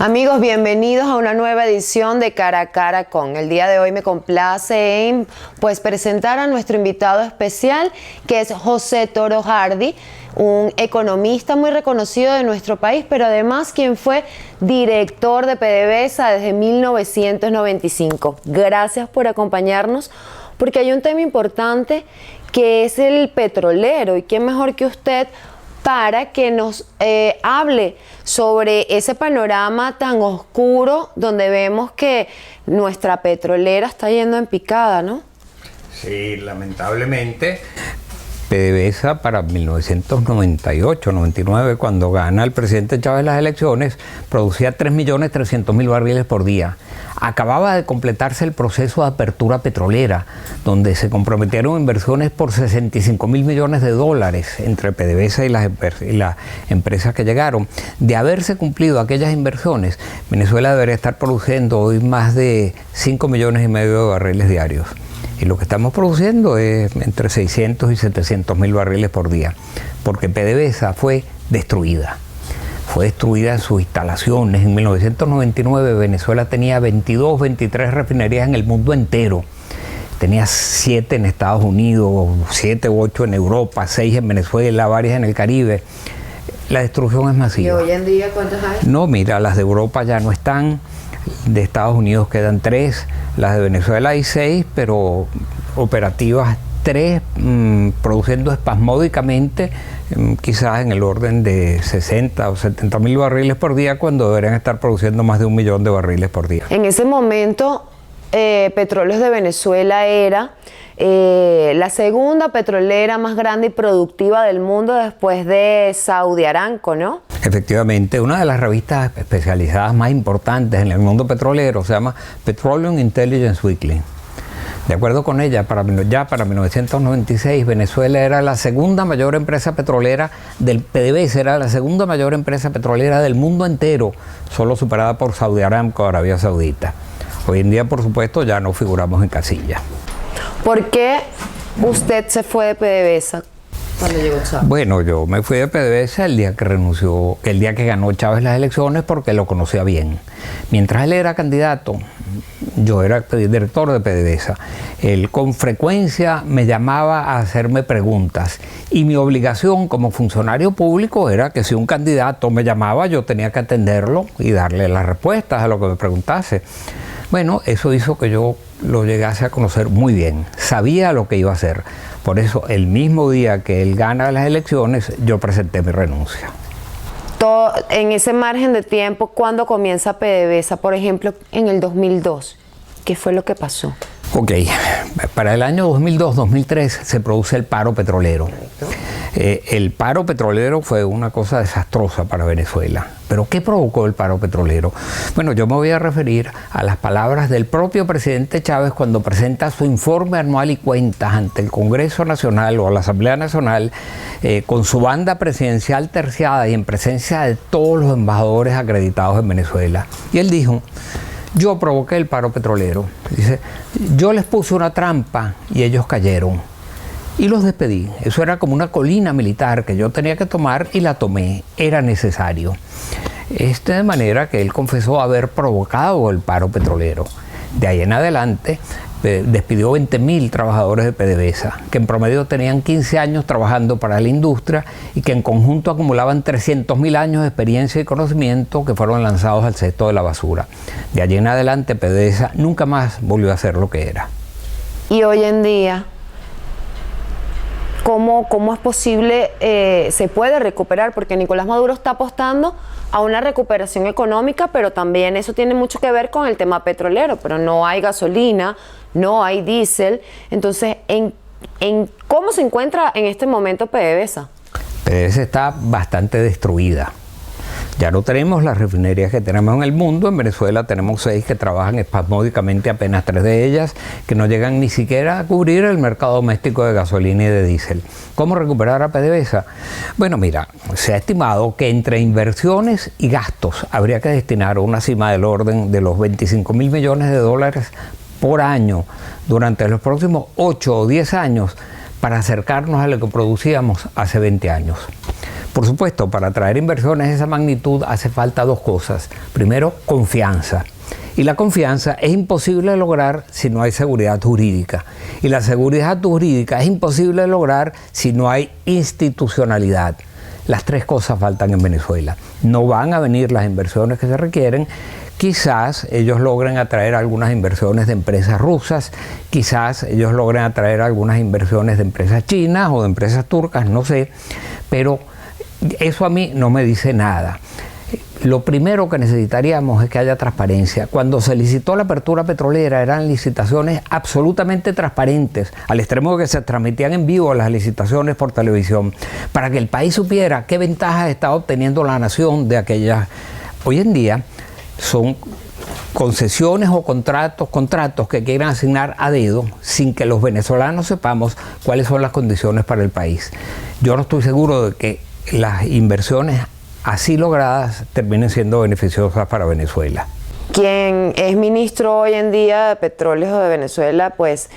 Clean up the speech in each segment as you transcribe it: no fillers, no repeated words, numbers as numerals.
Amigos, bienvenidos a una nueva edición de Cara a Cara con. El día de hoy me complace en presentar a nuestro invitado especial, que es José Toro Hardy, un economista muy reconocido de nuestro país, pero además quien fue director de PDVSA desde 1995. Gracias por acompañarnos, porque hay un tema importante que es el petrolero, y quién mejor que usted para que nos hable sobre ese panorama tan oscuro donde vemos que nuestra petrolera está yendo en picada, ¿no? Sí, lamentablemente. PDVSA para 1998-99, cuando gana el presidente Chávez las elecciones, producía 3.300.000 barriles por día. Acababa de completarse el proceso de apertura petrolera, donde se comprometieron inversiones por $65.000 millones entre PDVSA y las empresas que llegaron. De haberse cumplido aquellas inversiones, Venezuela debería estar produciendo hoy más de 5,5 millones de barriles diarios. Y lo que estamos produciendo es entre 600 y 700.000 barriles por día, porque PDVSA fue destruida. Fue destruida en sus instalaciones. En 1999 Venezuela tenía 22, 23 refinerías en el mundo entero. Tenía 7 en Estados Unidos, 7 u 8 en Europa, 6 en Venezuela, varias en el Caribe. La destrucción es masiva. ¿Y hoy en día cuántas hay? No, mira, las de Europa ya no están. De Estados Unidos quedan 3, las de Venezuela hay 6, pero operativas 3, produciendo espasmódicamente, quizás en el orden de 60 o 70.000 barriles por día, cuando deberían estar produciendo más de 1 millón de barriles por día. En ese momento, Petróleos de Venezuela era la segunda petrolera más grande y productiva del mundo después de Saudi Aramco, ¿no? Efectivamente, una de las revistas especializadas más importantes en el mundo petrolero se llama Petroleum Intelligence Weekly. De acuerdo con ella, para 1996, Venezuela era la segunda mayor empresa petrolera del PDVSA, era la segunda mayor empresa petrolera del mundo entero, solo superada por Saudi Aramco, Arabia Saudita. Hoy en día, por supuesto, ya no figuramos en casilla. ¿Por qué usted se fue de PDVSA cuando llegó Chávez? Bueno, yo me fui de PDVSA el día que ganó Chávez las elecciones, porque lo conocía bien. Mientras él era candidato, yo era director de PDVSA. Él con frecuencia me llamaba a hacerme preguntas, y mi obligación como funcionario público era que si un candidato me llamaba, yo tenía que atenderlo y darle las respuestas a lo que me preguntase. Bueno, eso hizo que yo lo llegase a conocer muy bien. Sabía lo que iba a hacer. Por eso, el mismo día que él gana las elecciones, yo presenté mi renuncia. En ese margen de tiempo, ¿cuándo comienza PDVSA? Por ejemplo, en el 2002. ¿Qué fue lo que pasó? Ok, para el año 2002-2003 se produce el paro petrolero. El paro petrolero fue una cosa desastrosa para Venezuela. ¿Pero qué provocó el paro petrolero? Bueno, yo me voy a referir a las palabras del propio presidente Chávez cuando presenta su informe anual y cuentas ante el Congreso Nacional o a la Asamblea Nacional, con su banda presidencial terciada y en presencia de todos los embajadores acreditados en Venezuela. Y él dijo: yo provoqué el paro petrolero. Dice, yo les puse una trampa y ellos cayeron. Y los despedí. Eso era como una colina militar que yo tenía que tomar, y la tomé. Era necesario. De manera que él confesó haber provocado el paro petrolero. De ahí en adelante despidió 20.000 trabajadores de PDVSA, que en promedio tenían 15 años trabajando para la industria y que en conjunto acumulaban 300.000 años de experiencia y conocimiento que fueron lanzados al cesto de la basura. De allí en adelante PDVSA nunca más volvió a ser lo que era. Y hoy en día, ¿cómo es posible, se puede recuperar? Porque Nicolás Maduro está apostando a una recuperación económica, pero también eso tiene mucho que ver con el tema petrolero, pero no hay gasolina, no hay diésel. Entonces, ¿cómo se encuentra en este momento PDVSA? PDVSA está bastante destruida. Ya no tenemos las refinerías que tenemos en el mundo. En Venezuela tenemos 6 que trabajan espasmódicamente, apenas 3 de ellas, que no llegan ni siquiera a cubrir el mercado doméstico de gasolina y de diésel. ¿Cómo recuperar a PDVSA? Bueno, mira, se ha estimado que entre inversiones y gastos habría que destinar una cima del orden de los $25.000 millones por año durante los próximos 8 o 10 años para acercarnos a lo que producíamos hace 20 años. Por supuesto, para atraer inversiones de esa magnitud hace falta dos cosas. Primero, confianza. Y la confianza es imposible de lograr si no hay seguridad jurídica. Y la seguridad jurídica es imposible de lograr si no hay institucionalidad. Las tres cosas faltan en Venezuela. No van a venir las inversiones que se requieren. Quizás ellos logren atraer algunas inversiones de empresas rusas, quizás ellos logren atraer algunas inversiones de empresas chinas o de empresas turcas, no sé, pero eso a mí no me dice nada. Lo primero que necesitaríamos es que haya transparencia. Cuando se licitó la apertura petrolera eran licitaciones absolutamente transparentes, al extremo de que se transmitían en vivo las licitaciones por televisión, para que el país supiera qué ventajas estaba obteniendo la nación de aquellas. Hoy en día son concesiones o contratos que quieran asignar a dedo sin que los venezolanos sepamos cuáles son las condiciones para el país. Yo no estoy seguro de que las inversiones así logradas terminen siendo beneficiosas para Venezuela. Quien es ministro hoy en día de Petróleos de Venezuela, pues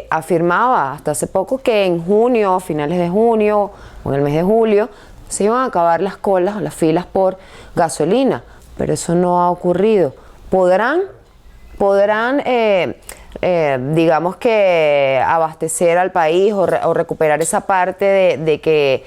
afirmaba hasta hace poco que en junio, finales de junio o en el mes de julio, se iban a acabar las colas o las filas por gasolina, pero eso no ha ocurrido. ¿Podrán digamos que abastecer al país o recuperar esa parte de que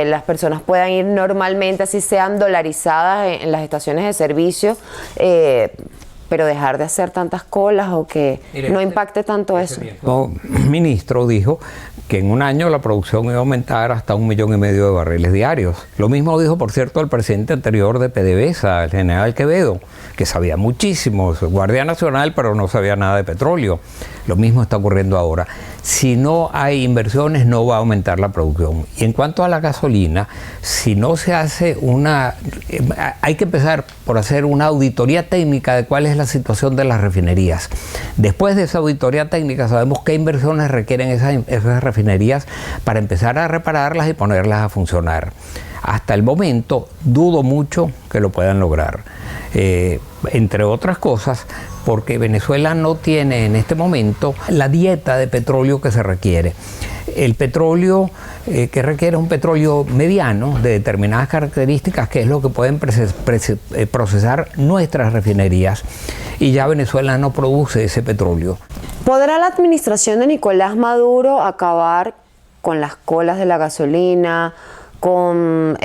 las personas puedan ir normalmente, así sean dolarizadas en las estaciones de servicio, pero dejar de hacer tantas colas o que no impacte tanto eso? El ministro dijo que en un año la producción iba a aumentar hasta 1,5 millones de barriles diarios. Lo mismo dijo, por cierto, el presidente anterior de PDVSA, el general Quevedo, que sabía muchísimo, Guardia Nacional, pero no sabía nada de petróleo. Lo mismo está ocurriendo ahora. Si no hay inversiones, no va a aumentar la producción. Y en cuanto a la gasolina, si no se hace hay que empezar por hacer una auditoría técnica de cuál es la situación de las refinerías. Después de esa auditoría técnica sabemos qué inversiones requieren esas refinerías para empezar a repararlas y ponerlas a funcionar. Hasta el momento dudo mucho que lo puedan lograr. Entre otras cosas, porque Venezuela no tiene en este momento la dieta de petróleo que se requiere. El petróleo que requiere es un petróleo mediano de determinadas características, que es lo que pueden procesar nuestras refinerías, y ya Venezuela no produce ese petróleo. ¿Podrá la administración de Nicolás Maduro acabar con las colas de la gasolina, por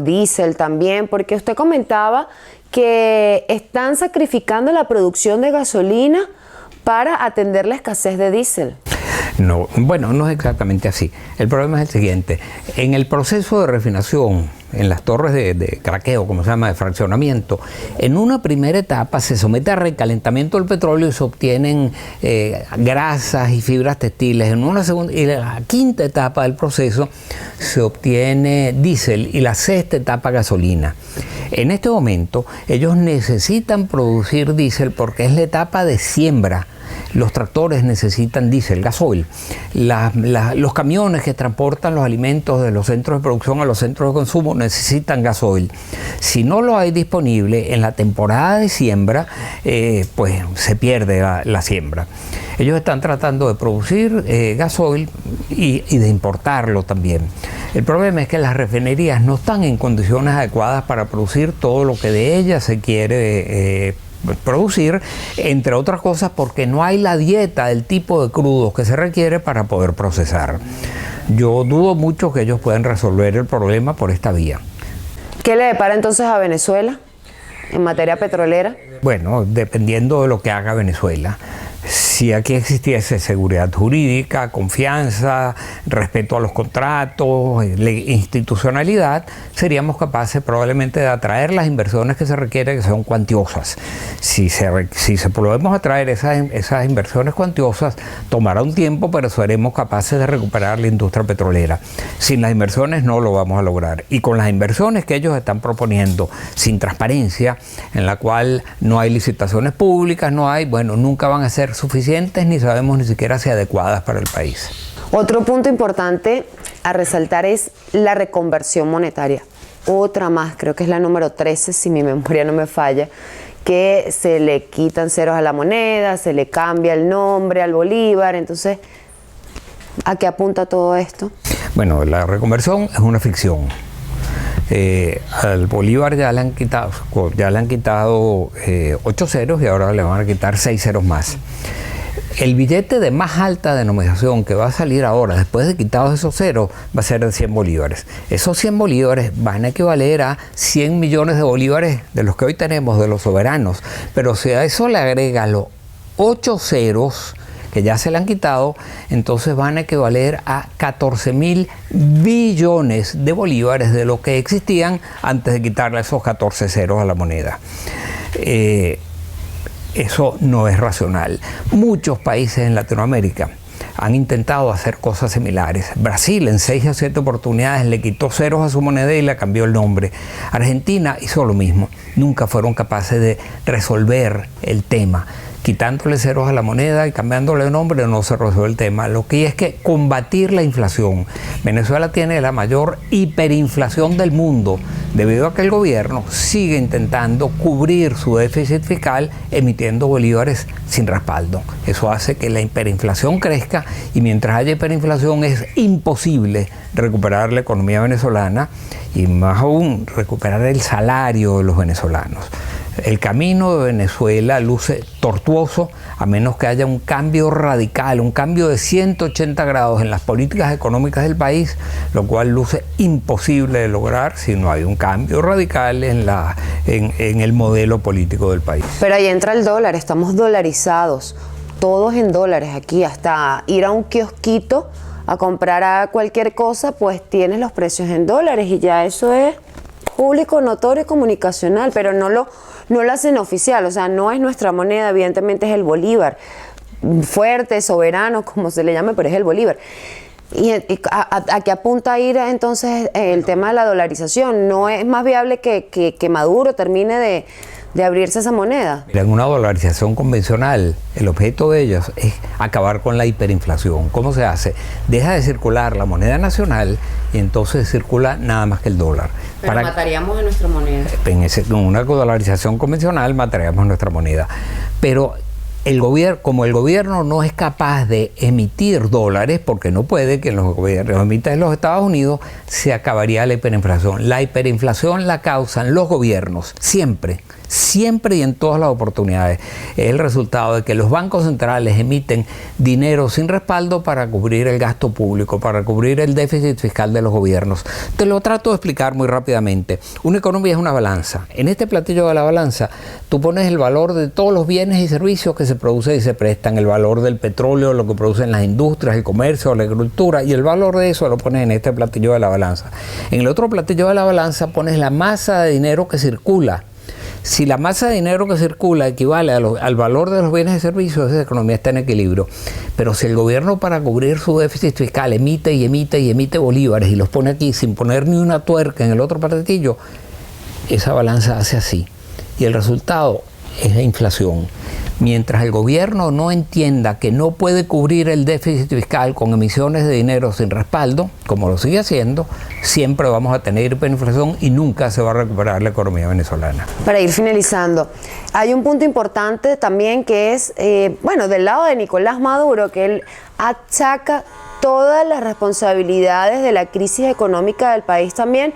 diésel también? Porque usted comentaba que están sacrificando la producción de gasolina para atender la escasez de diésel. No, bueno, no es exactamente así. El problema es el siguiente. En el proceso de refinación, en las torres de craqueo, como se llama, de fraccionamiento, en una primera etapa se somete a recalentamiento del petróleo y se obtienen grasas y fibras textiles. En una segunda y la quinta etapa del proceso se obtiene diésel y la sexta etapa gasolina. En este momento ellos necesitan producir diésel porque es la etapa de siembra. Los tractores necesitan diésel, gasoil. Los camiones que transportan los alimentos de los centros de producción a los centros de consumo necesitan gasoil. Si no lo hay disponible en la temporada de siembra, pues se pierde la siembra. Ellos están tratando de producir gasoil y de importarlo también. El problema es que las refinerías no están en condiciones adecuadas para producir todo lo que de ellas se quiere producir, entre otras cosas porque no hay la dieta del tipo de crudos que se requiere para poder procesar. Yo dudo mucho que ellos puedan resolver el problema por esta vía. ¿Qué le depara entonces a Venezuela en materia petrolera? Bueno, dependiendo de lo que haga Venezuela. Si aquí existiese seguridad jurídica, confianza, respeto a los contratos, institucionalidad, seríamos capaces probablemente de atraer las inversiones que se requieren, que son cuantiosas. Si podemos atraer esas inversiones cuantiosas, tomará un tiempo, pero seremos capaces de recuperar la industria petrolera. Sin las inversiones no lo vamos a lograr. Y con las inversiones que ellos están proponiendo, sin transparencia, en la cual no hay licitaciones públicas, nunca van a ser suficientes, ni sabemos ni siquiera si adecuadas para el país. Otro punto importante a resaltar es la reconversión monetaria. Otra más, creo que es la número 13, si mi memoria no me falla, que se le quitan ceros a la moneda, se le cambia el nombre al bolívar. Entonces, ¿a qué apunta todo esto? Bueno, la reconversión es una ficción. Al bolívar ya le han quitado 8 ceros y ahora le van a quitar 6 ceros más. El billete de más alta denominación que va a salir ahora, después de quitados esos ceros, va a ser de 100 bolívares. Esos 100 bolívares van a equivaler a 100 millones de bolívares de los que hoy tenemos, de los soberanos. Pero si a eso le agrega los 8 ceros que ya se le han quitado, entonces van a equivaler a 14.000 billones de bolívares de lo que existían antes de quitarle esos 14 ceros a la moneda. Eso no es racional. Muchos países en Latinoamérica han intentado hacer cosas similares. Brasil en 6 o 7 oportunidades le quitó ceros a su moneda y le cambió el nombre. Argentina hizo lo mismo. Nunca fueron capaces de resolver el tema. Quitándole ceros a la moneda y cambiándole el nombre no se resuelve el tema. Lo que hay es que combatir la inflación. Venezuela tiene la mayor hiperinflación del mundo debido a que el gobierno sigue intentando cubrir su déficit fiscal emitiendo bolívares sin respaldo. Eso hace que la hiperinflación crezca y mientras haya hiperinflación es imposible recuperar la economía venezolana y más aún recuperar el salario de los venezolanos. El camino de Venezuela luce tortuoso a menos que haya un cambio radical, un cambio de 180 grados en las políticas económicas del país, lo cual luce imposible de lograr si no hay un cambio radical en el modelo político del país. Pero ahí entra el dólar, estamos dolarizados, todos en dólares aquí, hasta ir a un kiosquito a comprar a cualquier cosa, pues tienes los precios en dólares y ya eso es público, notorio y comunicacional, pero no lo hacen oficial, o sea, no es nuestra moneda, evidentemente es el bolívar, fuerte, soberano, como se le llame, pero es el bolívar. ¿Y a qué apunta a ir entonces el tema de la dolarización? ¿No es más viable que Maduro termine de abrirse esa moneda? Mira, en una dolarización convencional, el objeto de ellos es acabar con la hiperinflación. ¿Cómo se hace? Deja de circular la moneda nacional y entonces circula nada más que el dólar. Pero mataríamos a nuestra moneda. En una dolarización convencional mataríamos nuestra moneda. Pero como el gobierno no es capaz de emitir dólares, porque no puede, que los gobiernos emitan en los Estados Unidos, se acabaría la hiperinflación. La hiperinflación la causan los gobiernos, siempre y en todas las oportunidades. Es el resultado de que los bancos centrales emiten dinero sin respaldo para cubrir el gasto público, para cubrir el déficit fiscal de los gobiernos. Te lo trato de explicar muy rápidamente. Una economía es una balanza. En este platillo de la balanza, tú pones el valor de todos los bienes y servicios que se producen y se prestan, el valor del petróleo, lo que producen las industrias, el comercio, la agricultura, y el valor de eso lo pones en este platillo de la balanza. En el otro platillo de la balanza pones la masa de dinero que circula. Si la masa de dinero que circula equivale al valor de los bienes y servicios, esa economía está en equilibrio. Pero si el gobierno, para cubrir su déficit fiscal, emite bolívares y los pone aquí sin poner ni una tuerca en el otro platillo, esa balanza hace así. Y el resultado es la inflación. Mientras el gobierno no entienda que no puede cubrir el déficit fiscal con emisiones de dinero sin respaldo, como lo sigue haciendo, siempre vamos a tener hiperinflación y nunca se va a recuperar la economía venezolana. Para ir finalizando, hay un punto importante también que es, del lado de Nicolás Maduro, que él achaca todas las responsabilidades de la crisis económica del país también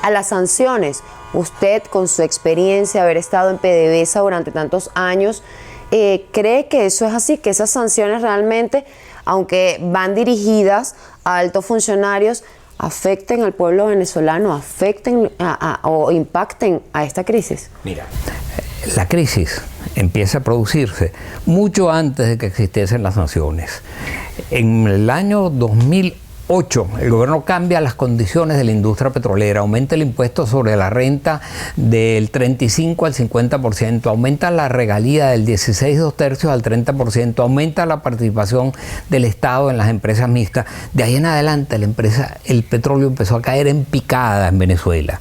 a las sanciones. Usted, con su experiencia, haber estado en PDVSA durante tantos años, ¿cree que eso es así? Que esas sanciones realmente, aunque van dirigidas a altos funcionarios, afecten al pueblo venezolano, afecten o impacten a esta crisis. Mira, la crisis empieza a producirse mucho antes de que existiesen las sanciones. En el año 2008, el gobierno cambia las condiciones de la industria petrolera, aumenta el impuesto sobre la renta del 35 al 50%, aumenta la regalía del 16 2/3 al 30%, aumenta la participación del Estado en las empresas mixtas. De ahí en adelante el petróleo empezó a caer en picada en Venezuela.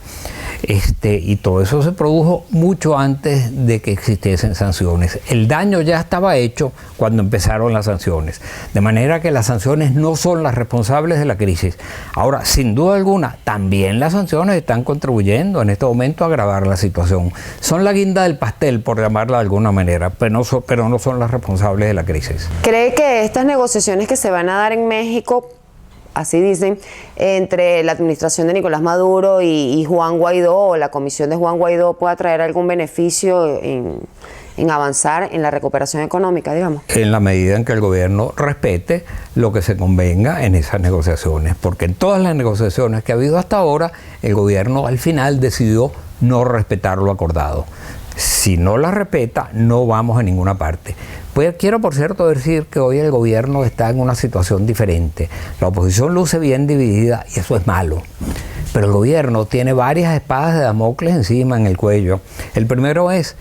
Y todo eso se produjo mucho antes de que existiesen sanciones. El daño ya estaba hecho cuando empezaron las sanciones. De manera que las sanciones no son las responsables de la crisis. Ahora, sin duda alguna, también las sanciones están contribuyendo en este momento a agravar la situación. Son la guinda del pastel, por llamarla de alguna manera, pero no son las responsables de la crisis. ¿Cree que estas negociaciones que se van a dar en México así dicen, entre la administración de Nicolás Maduro y Juan Guaidó, o la comisión de Juan Guaidó, pueda traer algún beneficio en avanzar en la recuperación económica, digamos? En la medida en que el gobierno respete lo que se convenga en esas negociaciones, porque en todas las negociaciones que ha habido hasta ahora, el gobierno al final decidió no respetar lo acordado. Si no la respeta, no vamos a ninguna parte. Pues quiero, por cierto, decir que hoy el gobierno está en una situación diferente. La oposición luce bien dividida y eso es malo. Pero el gobierno tiene varias espadas de Damocles encima en el cuello. El primero es: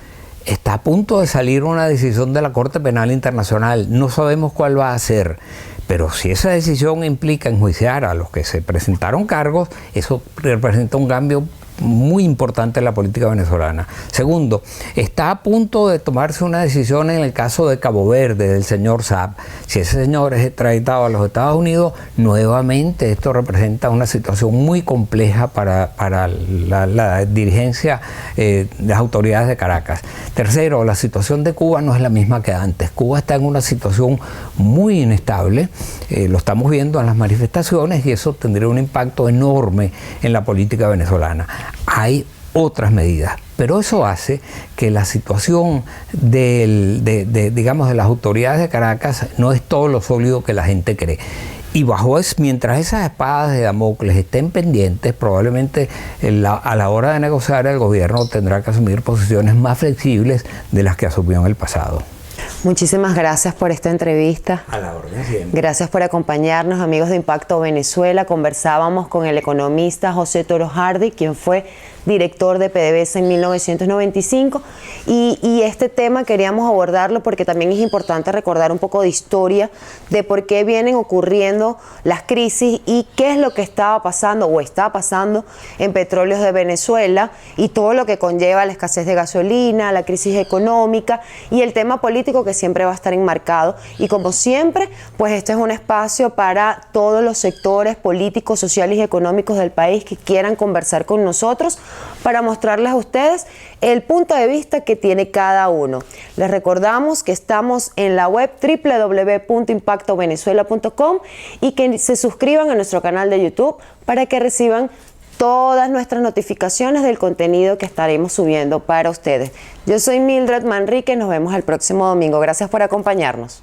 está a punto de salir una decisión de la Corte Penal Internacional. No sabemos cuál va a ser, pero si esa decisión implica enjuiciar a los que se presentaron cargos, eso representa un cambio muy importante en la política venezolana. Segundo, está a punto de tomarse una decisión en el caso de Cabo Verde, del señor Saab. Si ese señor es extraditado a los Estados Unidos, nuevamente esto representa una situación muy compleja para la dirigencia de las autoridades de Caracas. Tercero, la situación de Cuba no es la misma que antes. Cuba está en una situación muy inestable, lo estamos viendo en las manifestaciones, y eso tendría un impacto enorme en la política venezolana. Hay otras medidas, pero eso hace que la situación digamos, de las autoridades de Caracas no es todo lo sólido que la gente cree. Y mientras esas espadas de Damocles estén pendientes, probablemente a la hora de negociar el gobierno tendrá que asumir posiciones más flexibles de las que asumió en el pasado. Muchísimas gracias por esta entrevista. A la orden siempre. Gracias por acompañarnos, amigos de Impacto Venezuela. Conversábamos con el economista José Toro Hardy, quien fue director de PDVSA en 1995, y este tema queríamos abordarlo porque también es importante recordar un poco de historia de por qué vienen ocurriendo las crisis y qué es lo que estaba pasando o está pasando en Petróleos de Venezuela, y todo lo que conlleva la escasez de gasolina, la crisis económica y el tema político que siempre va a estar enmarcado. Y como siempre, pues este es un espacio para todos los sectores políticos, sociales y económicos del país que quieran conversar con nosotros, para mostrarles a ustedes el punto de vista que tiene cada uno. Les recordamos que estamos en la web www.impactovenezuela.com y que se suscriban a nuestro canal de YouTube para que reciban todas nuestras notificaciones del contenido que estaremos subiendo para ustedes. Yo soy Mildred Manrique, nos vemos el próximo domingo. Gracias por acompañarnos.